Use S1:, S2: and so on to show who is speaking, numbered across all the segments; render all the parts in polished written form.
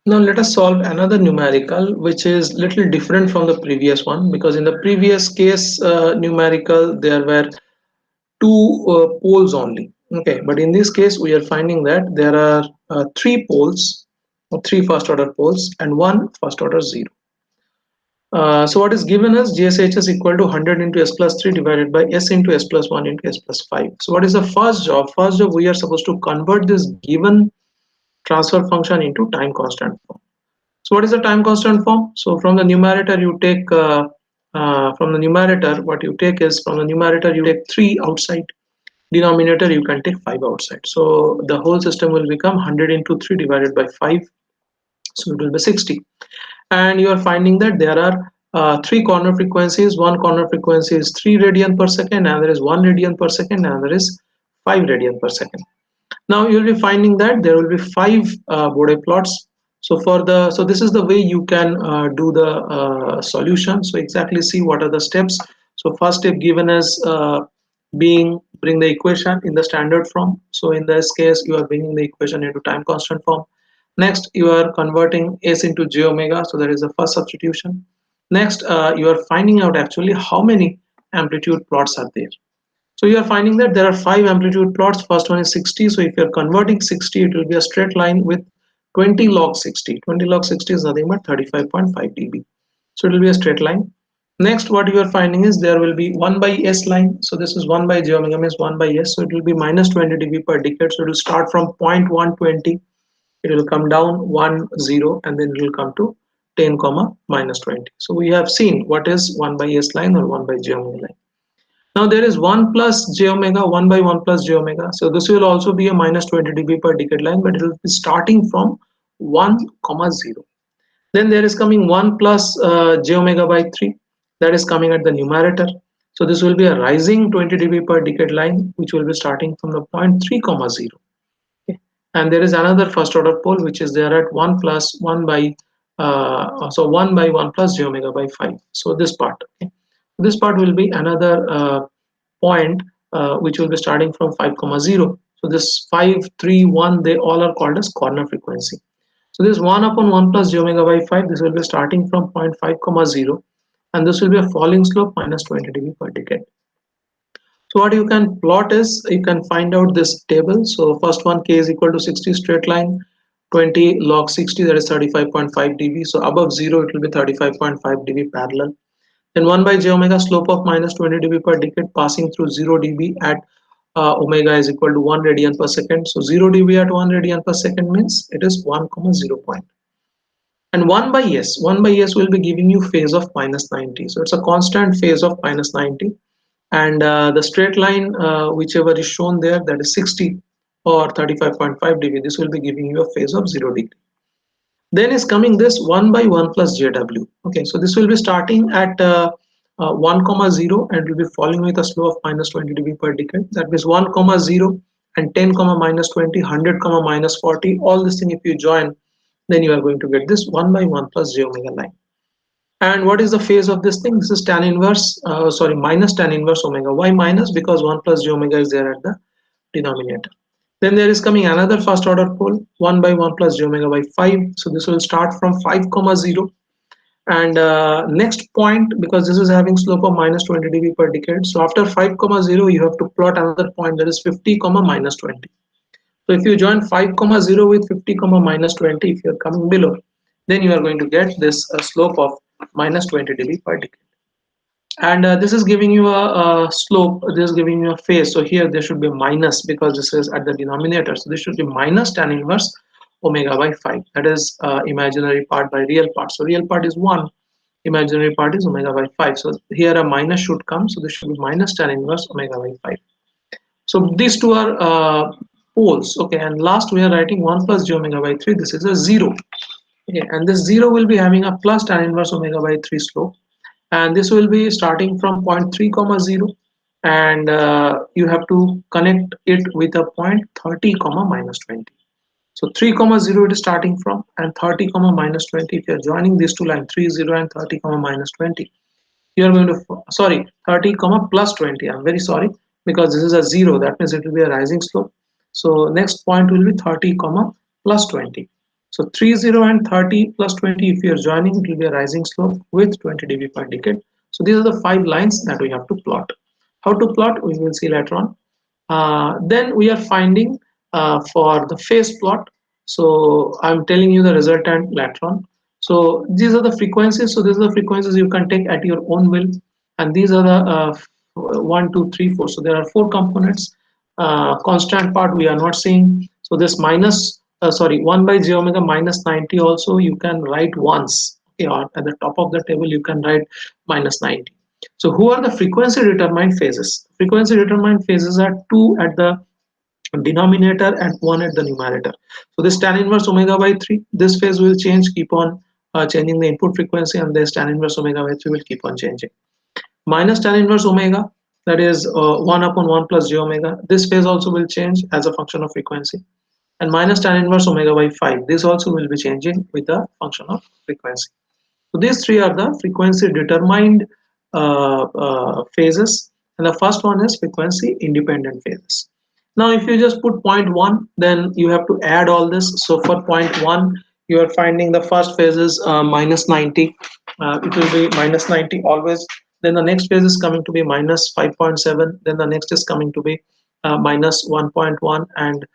S1: Now let us solve another numerical which is little different from the previous one, because in the previous case numerical there were two poles only. Okay, but in this case we are finding that there are three poles, or three first order poles and one first order zero. So what is given as GSH is equal to 100 into s plus 3 divided by s into s plus 1 into s plus 5. So what is the first job? First job, we are supposed to convert this given transfer function into time constant form. So what is the time constant form? So from the numerator you take from the numerator what you take is, from the numerator you take 3 outside, denominator you can take 5 outside. So the whole system will become 100 into 3 divided by 5, so it will be 60. And you are finding that there are three corner frequencies. One corner frequency is 3 radian per second, and there is 1 radian per second, and there is 5 radian per second. Now you will be finding that there will be 5 Bode plots. So this is the way you can do the solution. So exactly see what are the steps. So first step given as being bring the equation in the standard form. So in this case you are bringing the equation into time constant form. Next you are converting s into j omega, so that is the first substitution. Next you are finding out actually how many amplitude plots are there. So you are finding that there are 5 amplitude plots. First one is 60. So if you are converting 60, it will be a straight line with 20 log 60. 20 log 60 is nothing but 35.5 dB. So it will be a straight line. Next, what you are finding is there will be 1 by s line. So this is 1 by j omega means 1 by s. So it will be minus 20 dB per decade. So it will start from 0.120. It will come down 1, 0, and then it will come to 10, comma minus 20. So we have seen what is 1 by s line or 1 by j omega line. Now there is 1 plus j omega, 1 by 1 plus j omega. So this will also be a minus 20 dB per decade line, but it will be starting from 1 comma 0. Then there is coming 1 plus j omega by 3, that is coming at the numerator. So this will be a rising 20 dB per decade line, which will be starting from the point 3 comma 0. Okay. And there is another first order pole which is there at 1 plus 1 by 1 by 1 plus j omega by 5. So this part. Okay. This part will be another point which will be starting from 5 comma 0. So this 5, 3, 1, they all are called as corner frequency. So this 1 upon 1 plus j omega by 5, this will be starting from point 5 comma 0, and this will be a falling slope minus 20 dB per decade. So what you can plot is, you can find out this table. So first one, k is equal to 60 straight line, 20 log 60, that is 35.5 dB. So above 0 it will be 35.5 dB parallel. Then 1 by j omega, slope of minus 20 dB per decade passing through 0 dB at omega is equal to 1 radian per second. So 0 dB at 1 radian per second means it is 1 comma 0 point. And 1 by s will be giving you phase of minus 90. So it's a constant phase of minus 90. And the straight line, whichever is shown there, that is 60 or 35.5 dB, this will be giving you a phase of 0 degree. Then is coming this 1 by 1 plus jw. Okay, so this will be starting at 1 comma 0 and will be falling with a slope of minus 20 dB per decade. That means 1 comma 0 and 10 comma minus 20, 100 comma minus 40, all this thing if you join, then you are going to get this 1 by 1 plus j omega line. And what is the phase of this thing? This is tan inverse, minus tan inverse omega. Why minus? Because 1 plus j omega is there at the denominator. Then there is coming another first order pole, 1 by 1 plus j omega by 5. So this will start from 5 comma 0. And next point, because this is having slope of minus 20 dB per decade. So after 5 comma 0, you have to plot another point, that is 50 comma minus 20. So if you join 5 comma 0 with 50 comma minus 20, if you are coming below, then you are going to get this slope of minus 20 dB per decade. And this is giving you a slope, this is giving you a phase. So here there should be a minus because this is at the denominator. So this should be minus tan inverse omega by 5. That is imaginary part by real part. So real part is 1, imaginary part is omega by 5. So here a minus should come. So this should be minus tan inverse omega by 5. So these two are poles. Okay, and last we are writing 1 plus j omega by 3. This is a 0. Okay, and this 0 will be having a plus tan inverse omega by 3 slope, and this will be starting from point 3 comma 0, and you have to connect it with a point 30 comma minus 20. So 3 comma 0 it is starting from, and 30 comma minus 20, if you are joining these two lines 3 0 and 30 comma minus 20, you are going to, sorry, 30 comma plus 20, I'm very sorry, because this is a 0, that means it will be a rising slope. So next point will be 30 comma plus 20. So 30 and 30 plus 20, if you are joining, it will be a rising slope with 20 dB per decade. So these are the 5 lines that we have to plot. How to plot, we will see later on. Then we are finding for the phase plot. So I'm telling you the resultant later on. So these are the frequencies. So these are the frequencies you can take at your own will. And these are the 1, 2, 3, 4. So there are 4 components. Constant part we are not seeing. So this minus, sorry, 1 by j omega minus 90 also you can write once. Okay, or at the top of the table you can write minus 90. So who are the frequency determined phases? Frequency determined phases are 2 at the denominator and 1 at the numerator. So this tan inverse omega by 3, this phase will change, keep on changing the input frequency, and this tan inverse omega by 3 will keep on changing. Minus tan inverse omega, that is 1 upon 1 plus j omega, this phase also will change as a function of frequency. And minus tan inverse omega by 5, this also will be changing with a function of frequency. So these three are the frequency determined phases, and the first one is frequency independent phases. Now, if you just put point 1, then you have to add all this. So for point 1, you are finding the first phase is minus 90. It will be minus 90 always. Then the next phase is coming to be minus 5.7. Then the next is coming to be minus 1.1 and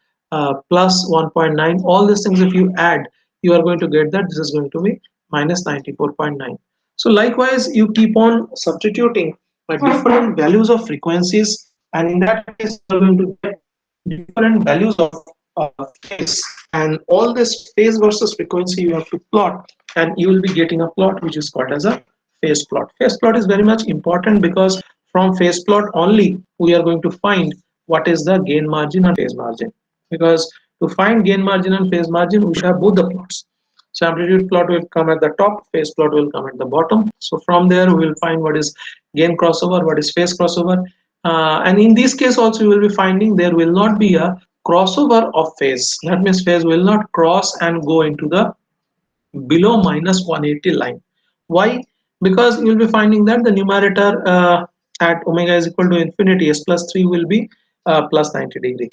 S1: plus 1.9. All these things, if you add, you are going to get that this is going to be minus 94.9. So likewise, you keep on substituting different values of frequencies, and in that case, you are going to get different values of phase. And all this phase versus frequency you have to plot, and you will be getting a plot which is called as a phase plot. Phase plot is very much important because from phase plot only we are going to find what is the gain margin and phase margin. Because to find gain margin and phase margin, we should have both the plots. So amplitude plot will come at the top, phase plot will come at the bottom. So from there we will find what is gain crossover, what is phase crossover. And in this case also you will be finding there will not be a crossover of phase. That means phase will not cross and go into the below minus 180 line. Why? Because you will be finding that the numerator at omega is equal to infinity, s plus 3 will be plus 90 degree.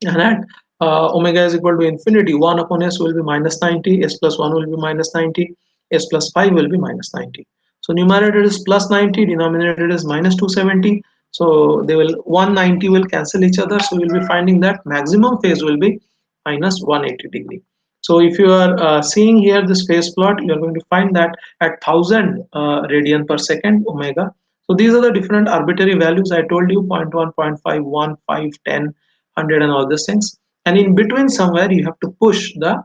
S1: And at omega is equal to infinity, 1 upon s will be minus 90, s plus 1 will be minus 90, s plus 5 will be minus 90. So numerator is plus 90, denominator is minus 270. So they will 190 will cancel each other. So we'll be finding that maximum phase will be minus 180 degree. So if you are seeing here this phase plot, you are going to find that at 1000 radian per second omega. So these are the different arbitrary values I told you, 0 0.1, 0 0.5, 1, 5, 10, 100 and all these things. And in between somewhere you have to push the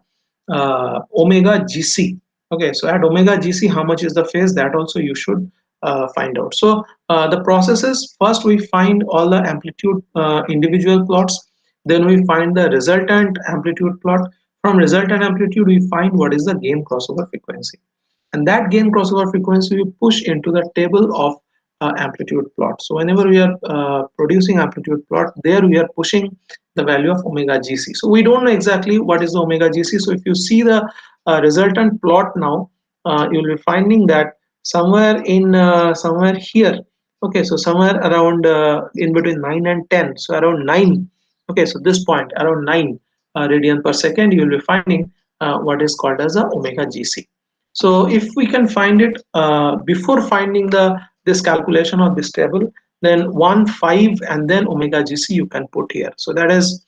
S1: omega gc. Okay, so at omega gc how much is the phase, that also you should find out. So the process is, first we find all the amplitude individual plots, then we find the resultant amplitude plot. From resultant amplitude we find what is the gain crossover frequency, and that gain crossover frequency we push into the table of amplitude plot. So whenever we are producing amplitude plot, there we are pushing the value of omega gc. So we don't know exactly what is the omega gc. So if you see the resultant plot now, you will be finding that somewhere here, okay, so somewhere around in between 9 and 10, so around 9, okay, so this point around 9 radian per second, you will be finding what is called as a omega gc. So if we can find it before finding this calculation of this table, then 1, 5 and then omega gc you can put here. So that is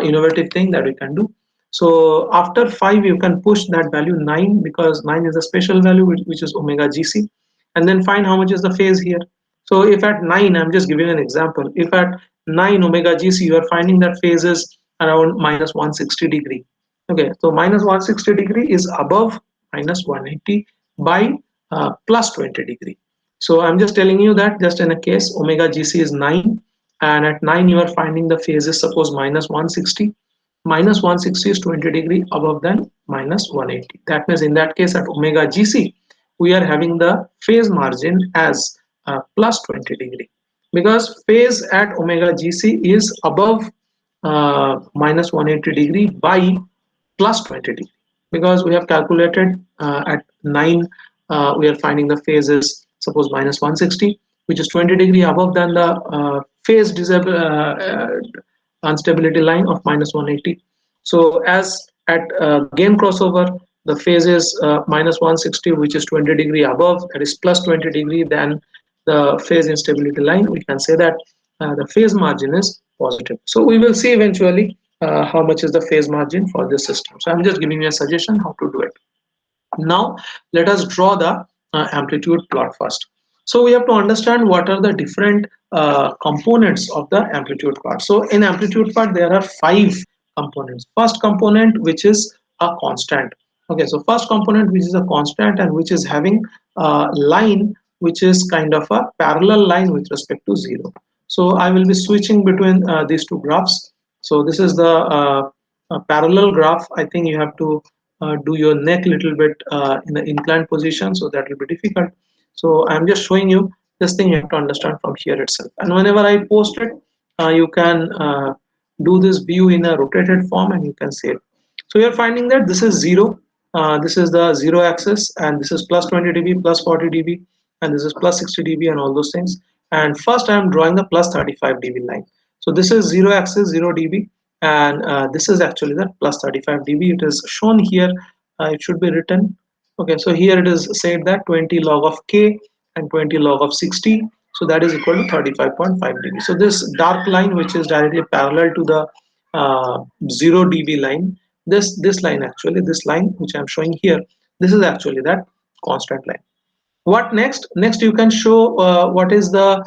S1: innovative thing that we can do. So after 5 you can push that value 9, because 9 is a special value which is omega gc, and then find how much is the phase here. So if at 9, I'm just giving an example, if at 9 omega gc you are finding that phase is around minus 160 degree. Okay, so minus 160 degree is above minus 180 by plus 20 degree. So I'm just telling you that just in a case omega gc is 9, and at 9 you are finding the phases, suppose minus 160. Minus 160 is 20 degree above than minus 180. That means in that case at omega gc we are having the phase margin as plus 20 degree, because phase at omega gc is above minus 180 degree by plus 20 degree, because we have calculated at 9 we are finding the phase is suppose minus 160, which is 20 degree above than the phase unstability line of minus 180. So as At gain crossover, the phase is minus 160, which is 20 degree above, that is plus 20 degree than the phase instability line. We can say that the phase margin is positive. So we will see eventually how much is the phase margin for this system. So I'm just giving you a suggestion how to do it. Now let us draw the amplitude plot first. So we have to understand what are the different components of the amplitude plot. So in amplitude plot there are five components. First component, which is a constant. Okay, so first component, which is a constant and which is having a line which is kind of a parallel line with respect to 0. So I will be switching between these two graphs. So this is the parallel graph. I think you have to do your neck little bit in the inclined position, so that will be difficult. So I'm just showing you this thing. You have to understand from here itself, and whenever I post it, you can do this view in a rotated form and you can save. So you're finding that this is 0, this is the 0 axis, and this is plus 20 dB, plus 40 dB, and this is plus 60 dB, and all those things. And first I'm drawing the plus 35 dB line. So this is 0 axis, 0 dB, and this is actually the plus 35 dB. It is shown here. It should be written. Okay, so here it is said that 20 log of k and 20 log of 60, so that is equal to 35.5 dB. So this dark line, which is directly parallel to the 0 dB line, this line, actually this line which I'm showing here, this is actually that constant line. What next? Next you can show what is the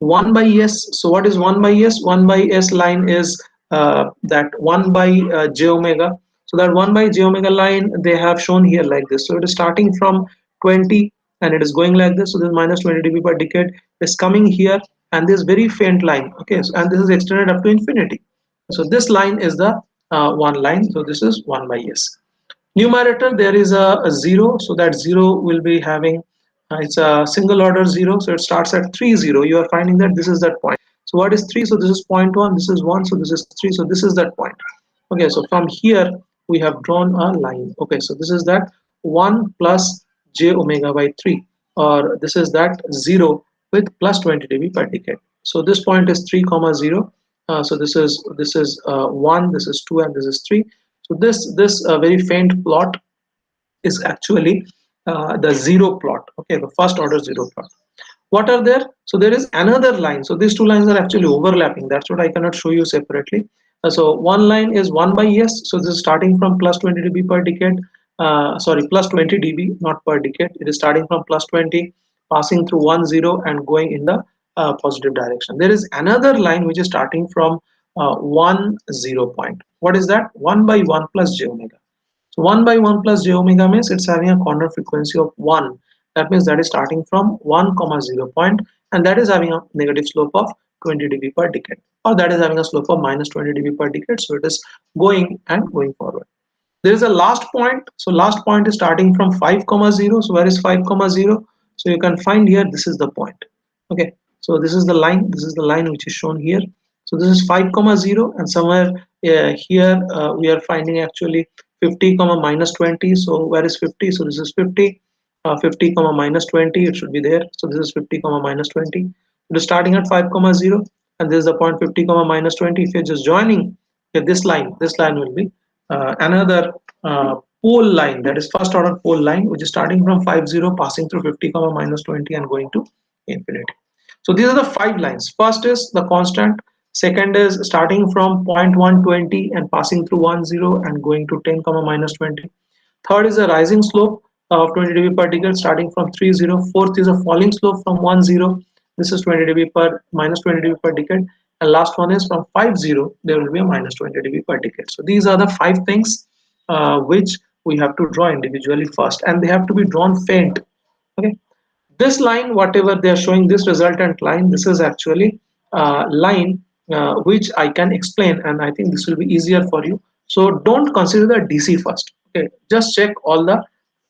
S1: 1 by s. So what is 1 by s? 1 by s line is that 1 by j omega. So that 1 by j omega line they have shown here like this. So it is starting from 20 and it is going like this. So this minus 20 dB per decade is coming here, and this very faint line, okay, so, and this is extended up to infinity. So this line is the one line. So this is 1 by s. Numerator, there is a 0, so that 0 will be having it's a single order 0, so it starts at 3 0. You are finding that this is that point. So what is 3? So this is 0.1, this is 1, so this is 3, so this is that point. Okay, so from here we have drawn a line. Okay, so this is that 1 plus j omega by 3, or this is that 0 with plus 20 dB per decade. So this point is 3 comma 0. So this is 1, this is 2, and this is 3. So this very faint plot is actually the 0 plot. Okay, the first order 0 plot. What are there? So there is another line. So these two lines are actually overlapping. That's what I cannot show you separately. So one line is 1 by s. So this is starting from plus 20 dB per decade. Sorry, plus 20 dB, not per decade. It is starting from plus 20, passing through 1 0 and going in the positive direction. There is another line which is starting from 1 0 point. What is that? 1 by 1 plus j omega. So 1 by 1 plus j omega means it's having a corner frequency of 1. That means that is starting from 1 comma 0 point, and that is having a negative slope of 20 dB per decade, or that is having a slope of minus 20 dB per decade. So it is going and going forward. There is a last point. So last point is starting from 5 comma 0. So where is 5 comma 0? So you can find here, this is the point. Okay, so this is the line, this is the line which is shown here. So this is 5 comma 0, and somewhere here we are finding actually 50 comma minus 20. So where is 50? So this is 50. 50 comma minus 20, it should be there. So this is 50 comma minus 20. It is starting at 5 comma 0, and this is the point 50 comma minus 20. If you're just joining this line will be another pole line, that is first order pole line, which is starting from 5 0, passing through 50 comma minus 20 and going to infinity. So these are the five lines. First is the constant. Second is starting from point 120 and passing through 1 0 and going to 10 comma minus 20. Third is a rising slope of 20 dB per decade starting from 3 0. Fourth is a falling slope from 1 0. This is 20 dB per minus 20 dB per decade. And last one is from 5 0, there will be a minus 20 dB per decade. So these are the five things which we have to draw individually first, and they have to be drawn faint. Okay, this line, whatever they are showing, this resultant line, this is actually line which I can explain, and I think this will be easier for you. So don't consider the DC first. Okay, just check all the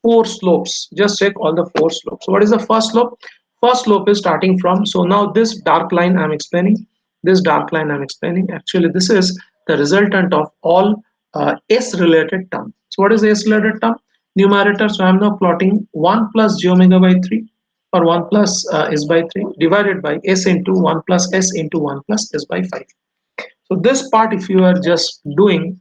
S1: four slopes. Just check all the four slopes. So what is the first slope? First slope is starting from, so now this dark line I'm explaining, this dark line I'm explaining, actually this is the resultant of all s related term. So what is the s related term? Numerator. So I'm now plotting 1 plus j omega by 3, or 1 plus s by 3 divided by s into 1 plus s into 1 plus s by 5. So this part, if you are just doing,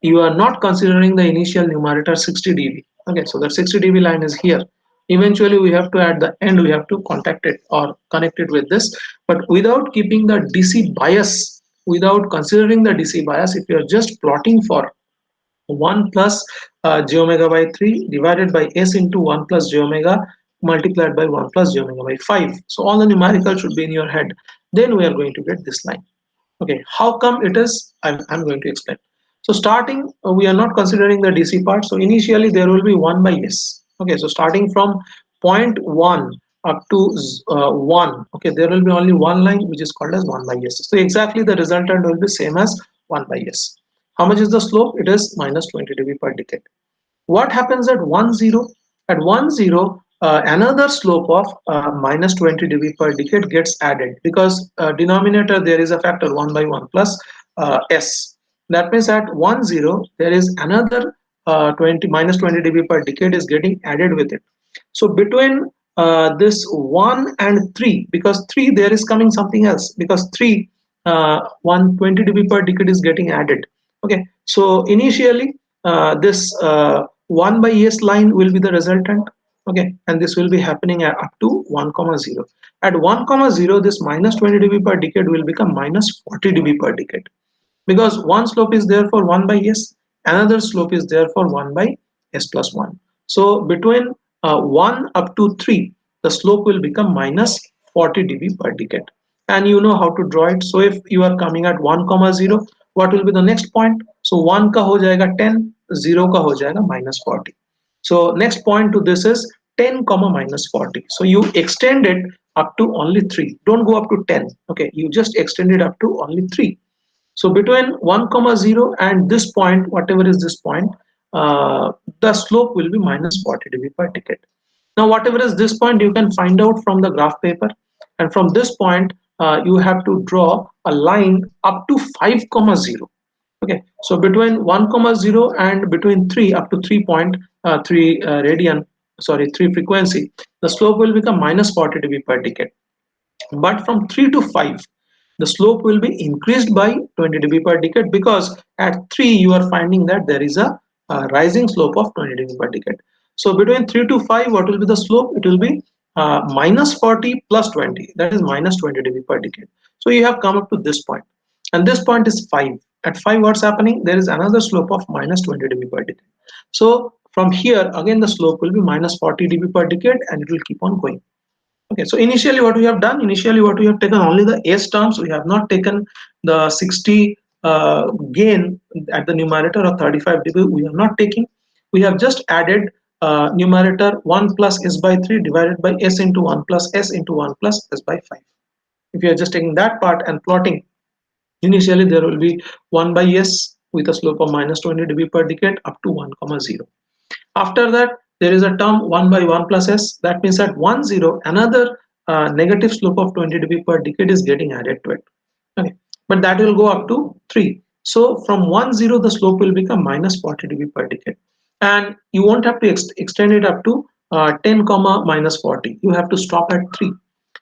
S1: you are not considering the initial numerator 60 dB. Okay, so the 60 dB line is here. Eventually we have to, at the end, we have to contact it or connect it with this, but without keeping the DC bias, without considering the DC bias, if you are just plotting for 1 plus j omega by 3 divided by s into 1 plus j omega multiplied by 1 plus j omega by 5. So all the numerical should be in your head. Then we are going to get this line. Okay, how come it is? I'm going to explain. So starting, we are not considering the DC part. So initially there will be 1 by s. Okay, so starting from point 1 up to 1. Okay, there will be only one line which is called as 1 by s. So exactly the resultant will be same as 1 by s. How much is the slope? It is minus 20 dB per decade. What happens at 1 0? At 1 0, another slope of minus 20 dB per decade gets added, because denominator there is a factor 1 by 1 plus s. That means at 1 0 there is another 20 minus 20 dB per decade is getting added with it. So between this 1 and 3, because 3 there is coming something else, because 3 120 dB per decade is getting added. Okay, so initially this 1 by s line will be the resultant. Okay, and this will be happening at up to 1 comma 0. At 1 comma 0, this minus 20 dB per decade will become minus 40 dB per decade, because one slope is there for 1 by s, another slope is there for 1 by s plus 1. So between 1 up to 3, the slope will become minus 40 dB per decade. And you know how to draw it. So if you are coming at 1 comma 0, what will be the next point? So 1 ka ho jayega 10, 0 ka ho jayega minus 40. So next point to this is 10 comma minus 40. So you extend it up to only 3. Don't go up to 10. Okay, you just extend it up to only 3. So between 1 comma 0 and this point, whatever is this point, the slope will be minus 40 dB per decade. Now whatever is this point, you can find out from the graph paper, and from this point you have to draw a line up to 5 comma 0. Okay, so between 1 comma 0 and between 3 up to 3.3 radian, sorry, 3 frequency, the slope will become minus 40 dB per decade. But from 3 to 5, the slope will be increased by 20 dB per decade, because at 3 you are finding that there is a rising slope of 20 dB per decade. So between 3 to 5, what will be the slope? It will be minus 40 plus 20, that is minus 20 dB per decade. So you have come up to this point, and this point is 5. At 5, what's happening? There is another slope of minus 20 dB per decade. So from here again the slope will be minus 40 dB per decade, and it will keep on going. Okay, so initially what we have done, initially what we have taken only the s terms. We have not taken the 60 gain at the numerator of 35 dB. We are not taking. We have just added numerator 1 plus s by 3 divided by s into 1 plus s into 1 plus s by 5. If you are just taking that part and plotting, initially there will be 1 by s with a slope of minus 20 dB per decade up to 1 comma 0. After that, there is a term 1 by 1 plus s. That means at 1 0, another negative slope of 20 dB per decade is getting added to it. Okay, but that will go up to 3. So from 1 0, the slope will become minus 40 dB per decade, and you won't have to extend it up to 10 comma minus 40. You have to stop at 3.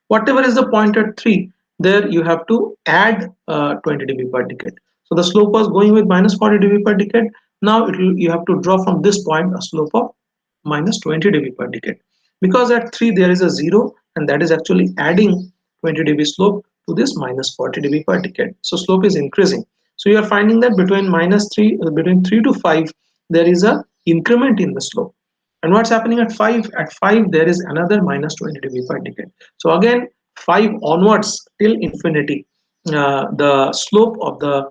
S1: Whatever is the point at 3, there you have to add 20 dB per decade. So the slope was going with minus 40 dB per decade. Now you have to draw from this point a slope of minus 20 dB per decade, because at 3 there is a 0, and that is actually adding 20 dB slope to this minus 40 dB per decade. So slope is increasing. So you are finding that between minus 3, between 3 to 5, there is a increment in the slope. And what's happening at 5? At 5 there is another minus 20 dB per decade. So again 5 onwards till infinity, the slope of the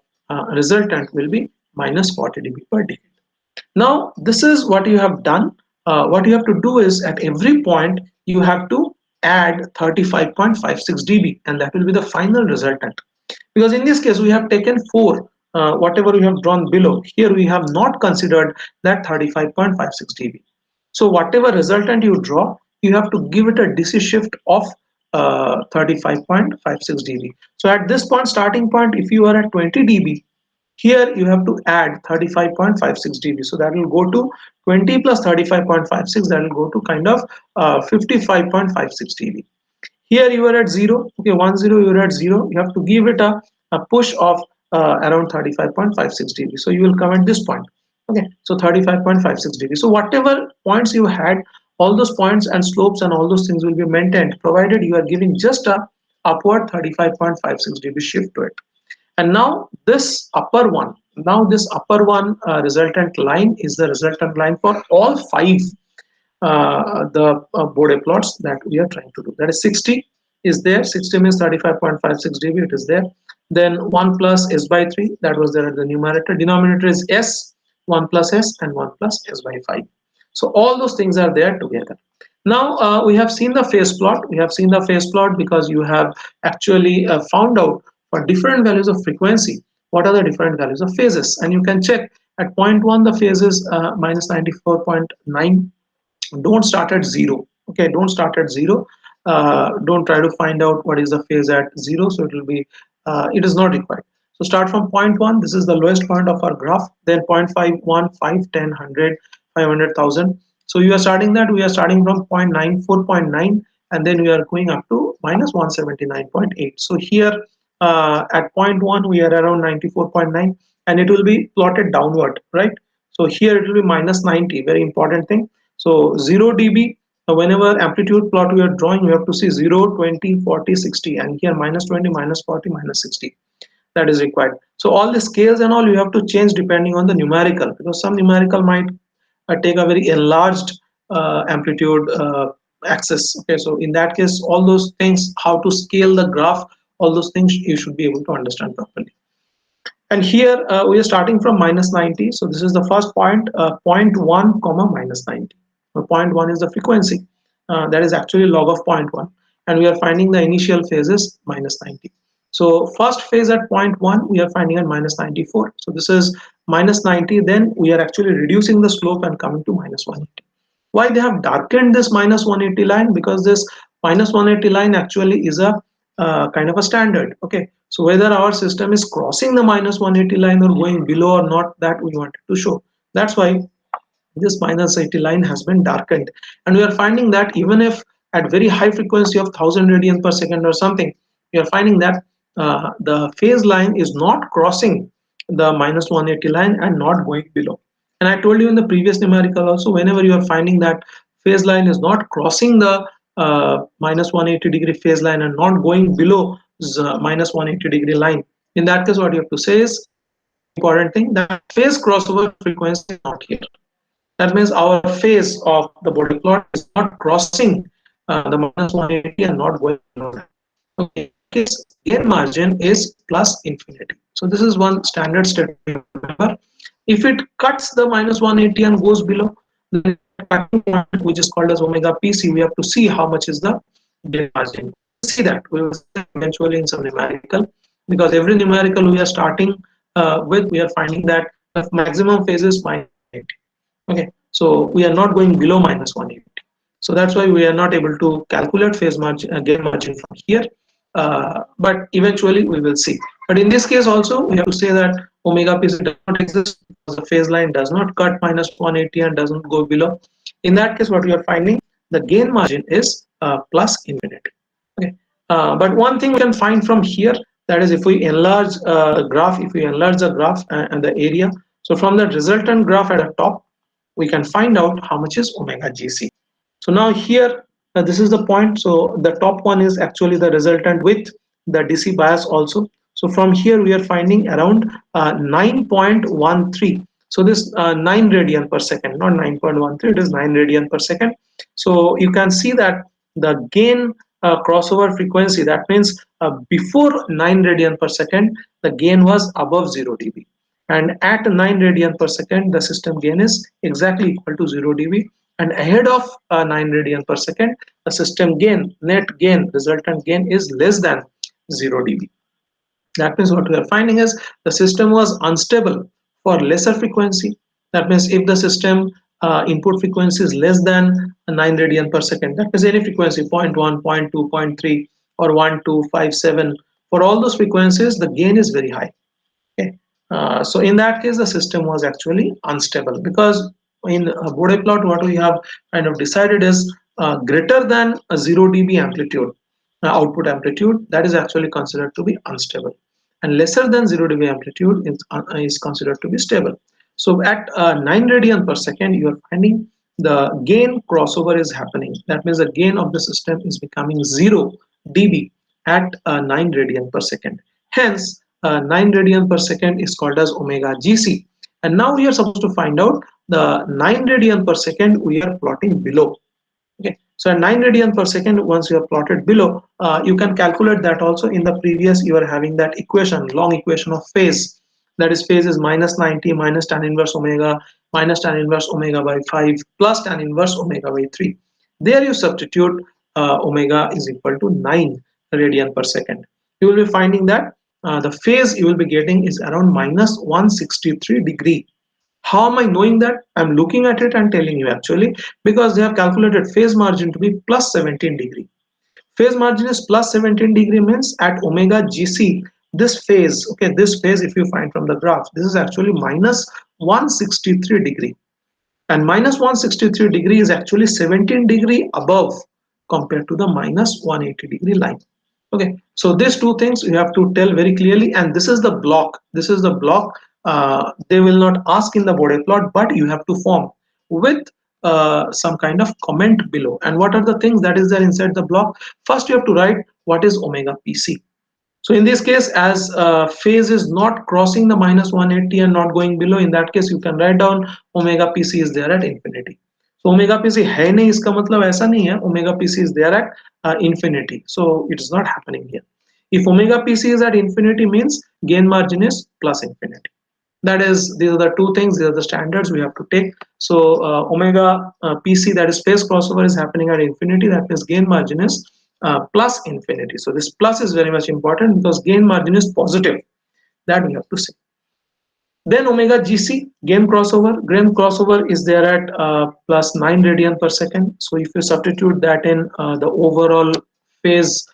S1: resultant will be minus 40 dB per decade. Now this is what you have done. What you have to do is at every point you have to add 35.56 dB, and that will be the final resultant. Because in this case we have taken 4, whatever we have drawn below. Here we have not considered that 35.56 dB. So whatever resultant you draw, you have to give it a DC shift of 35.56 dB. So at this point, starting point, if you are at 20 dB, here you have to add 35.56 dB. So that will go to 20 plus 35.56, that will go to kind of 55.56 dB. Here you are at 0. Okay, 1 0, you are at 0. You have to give it a push of around 35.56 dB. So you will come at this point. Okay, so 35.56 dB. So whatever points you had, all those points and slopes and all those things will be maintained, provided you are giving just a upward 35.56 dB shift to it. And now this upper one resultant line is the resultant line for all five the Bode plots that we are trying to do. That is 60 is there. 60 means 35.56 dB. It is there. Then 1 plus s by 3, that was there at the numerator. Denominator is s, 1 plus s, and 1 plus s by 5. So all those things are there together. Now we have seen the phase plot. We have seen the phase plot because you have actually found out for different values of frequency what are the different values of phases, and you can check at point 1 the phase is minus 94.9. Don't start at 0. Okay, don't start at 0. Don't try to find out what is the phase at 0, so it will be it is not required. So start from point 1. This is the lowest point of our graph. Then 0.51, 5, 10, 100, 500,000. So you are starting that. We are starting from 0.9, 4.9, and then we are going up to minus 179.8. So here at point 1 we are around 94.9, and it will be plotted downward, right? So here it will be minus 90. Very important thing. So 0 dB, whenever amplitude plot we are drawing, we have to see 0, 20, 40, 60, and here minus 20, minus 40, minus 60. That is required. So all the scales and all you have to change depending on the numerical, because some numerical might take a very enlarged amplitude axis. Okay, so in that case, all those things, how to scale the graph, all those things you should be able to understand properly. And here we are starting from minus 90. So this is the first point, 0.1 comma minus 90. So 0.1 is the frequency. That is actually log of 0.1. And we are finding the initial phase is minus 90. So first phase at 0.1, we are finding at minus 94. So this is minus 90. Then we are actually reducing the slope and coming to minus 180. Why they have darkened this minus 180 line? Because this minus 180 line actually is a kind of a standard. Okay, so whether our system is crossing the minus 180 line or going below or not, that we wanted to show. That's why this minus 80 line has been darkened, and we are finding that even if at very high frequency of 1000 radian per second or something, we are finding that the phase line is not crossing the minus 180 line and not going below. And I told you in the previous numerical also, whenever you are finding that phase line is not crossing the minus 180 degree phase line and not going below the minus 180 degree line, in that case what you have to say is, important thing, that phase crossover frequency is not here. That means our phase of the Bode plot is not crossing the minus 180 and not going below that. Okay, case gain margin is plus infinity. So this is one standard statement. Remember, if it cuts the minus 180 and goes below, then which is called as omega PC, we have to see how much is the gain margin. See that we will see eventually in some numerical, because every numerical we are starting with, we are finding that the maximum phase is minus 180. Okay, so we are not going below minus 180. So that's why we are not able to calculate phase margin, gain margin from here. But eventually we will see. But in this case also, we have to say that omega PC does not exist because the phase line does not cut minus 180 and doesn't go below. In that case, what we are finding, the gain margin is plus infinity. Okay. But one thing we can find from here, that is if we enlarge the graph, if we enlarge the graph and the area, so from the resultant graph at the top, we can find out how much is omega GC. So now here, this is the point. So the top one is actually the resultant with the DC bias also. So from here we are finding around 9.13. So this 9 radian per second, not 9.13, it is 9 radian per second. So you can see that the gain crossover frequency, that means before 9 radian per second, the gain was above 0 dB. And at 9 radian per second, the system gain is exactly equal to 0 dB. And ahead of 9 radian per second, the system gain, net gain, resultant gain is less than 0 dB. That means what we are finding is the system was unstable for lesser frequency. That means if the system input frequency is less than 9 radian per second, that means any frequency 0.1, 0.2, 0.3 or 1, 2, 5, 7, for all those frequencies, the gain is very high. Okay. So in that case, the system was actually unstable, because in Bode plot, what we have kind of decided is greater than a 0 dB amplitude, output amplitude, that is actually considered to be unstable. and lesser than 0 degree amplitude is considered to be stable. So at 9 radian per second, you are finding the gain crossover is happening. That means the gain of the system is becoming 0 dB at 9 radian per second. Hence, 9 radian per second is called as omega GC. And now we are supposed to find out the 9 radian per second we are plotting below. Okay, so at 9 radian per second, once you are plotted below, you can calculate that also. In the previous, you are having that equation, long equation of phase. That is, phase is minus 90 minus tan inverse omega minus tan inverse omega by 5 plus tan inverse omega by 3. There you substitute omega is equal to 9 radian per second. You will be finding that the phase you will be getting is around minus 163 degree. How am I knowing that? I'm looking at it and telling you actually, because they have calculated phase margin to be plus 17 degree. Phase margin is plus 17 degree means at omega GC, this phase, okay, this phase if you find from the graph, this is actually minus 163 degree. And minus 163 degree is actually 17 degree above compared to the minus 180 degree line. Okay, so these two things you have to tell very clearly, and this is the block. This is the block. They will not ask in the Bode plot, but you have to form with some kind of comment below. And what are the things that is there inside the block? First, you have to write what is omega PC. So in this case, as phase is not crossing the minus 180 and not going below, in that case you can write down omega PC is there at infinity. So omega PC है नहीं, इसका मतलब ऐसा नहीं है omega PC is there at infinity. So it is not happening here. If omega PC is at infinity means gain margin is plus infinity. That is, these are the two things, these are the standards we have to take. So omega PC, that is phase crossover, is happening at infinity. That means gain margin is plus infinity. So this plus is very much important because gain margin is positive. That we have to say. Then omega GC, gain crossover is there at plus 9 radian per second. So if you substitute that in the overall phase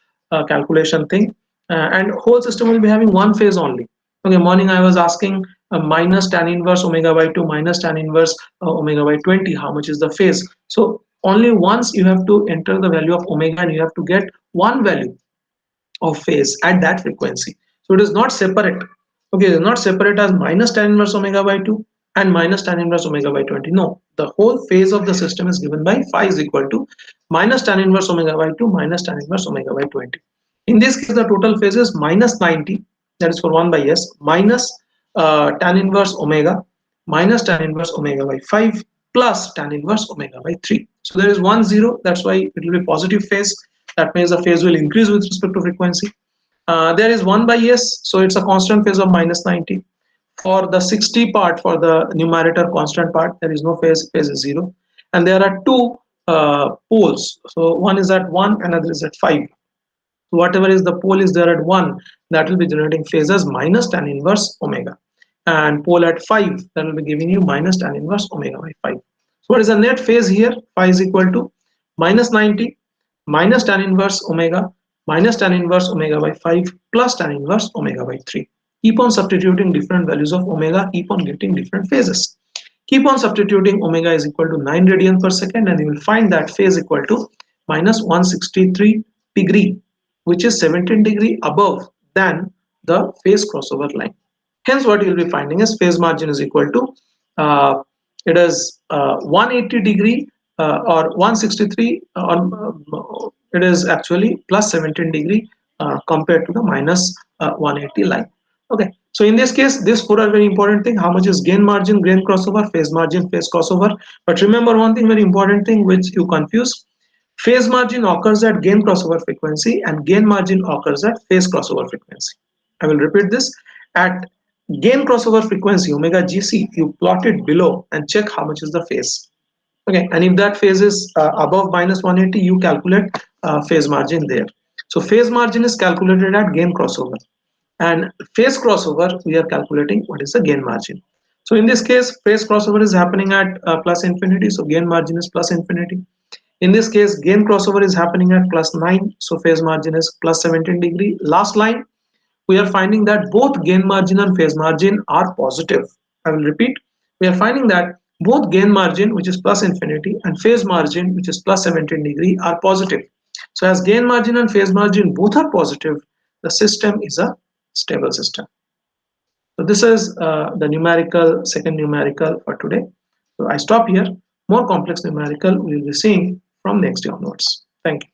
S1: calculation thing, and whole system will be having one phase only. Okay, morning I was asking minus tan inverse omega by 2 minus tan inverse omega by 20, how much is the phase? So only once you have to enter the value of omega and you have to get one value of phase at that frequency. So it is not separate. Okay, it is not separate as minus tan inverse omega by 2 and minus tan inverse omega by 20. No, the whole phase of the system is given by phi is equal to minus tan inverse omega by 2 minus tan inverse omega by 20. In this case, the total phase is minus 90, that is for 1 by s, minus tan inverse omega minus tan inverse omega by 5 plus tan inverse omega by 3. So there is 1 0, that's why it will be positive phase. That means the phase will increase with respect to frequency. There is 1 by s, so it's a constant phase of minus 90. For the 60 part, for the numerator constant part, there is no phase, phase is 0. And there are two poles. So one is at 1, another is at 5. So whatever is the pole is there at 1, that will be generating phase as minus tan inverse omega. And pole at 5, that will be giving you minus tan inverse omega by 5. So what is the net phase here? Phi is equal to minus 90 minus tan inverse omega minus tan inverse omega by 5 plus tan inverse omega by 3. Keep on substituting different values of omega, keep on getting different phases. Keep on substituting omega is equal to 9 radian per second and you will find that phase equal to minus 163 degree, which is 17 degree above than the phase crossover line. Hence what you will be finding is phase margin is equal to it is 180 degree or 163 it is actually plus 17 degree compared to the minus 180 line. Okay, so in this case, these four are very important thing. How much is gain margin, gain crossover, phase margin, phase crossover. But remember one thing, very important thing which you confuse. Phase margin occurs at gain crossover frequency and gain margin occurs at phase crossover frequency. I will repeat this. At gain crossover frequency omega GC, you plot it below and check how much is the phase. Okay, and if that phase is above minus 180, you calculate phase margin there. So phase margin is calculated at gain crossover, and phase crossover we are calculating what is the gain margin. So in this case, phase crossover is happening at plus infinity, so gain margin is plus infinity. In this case, gain crossover is happening at plus 9, so phase margin is plus 17 degree. Last line, we are finding that both gain margin and phase margin are positive. I will repeat, we are finding that both gain margin, which is plus infinity, and phase margin, which is plus 17 degree, are positive. So as gain margin and phase margin both are positive, the system is a stable system. So this is the numerical, second numerical for today. So I stop here. More complex numerical we will be seeing from next day onwards. Thank you.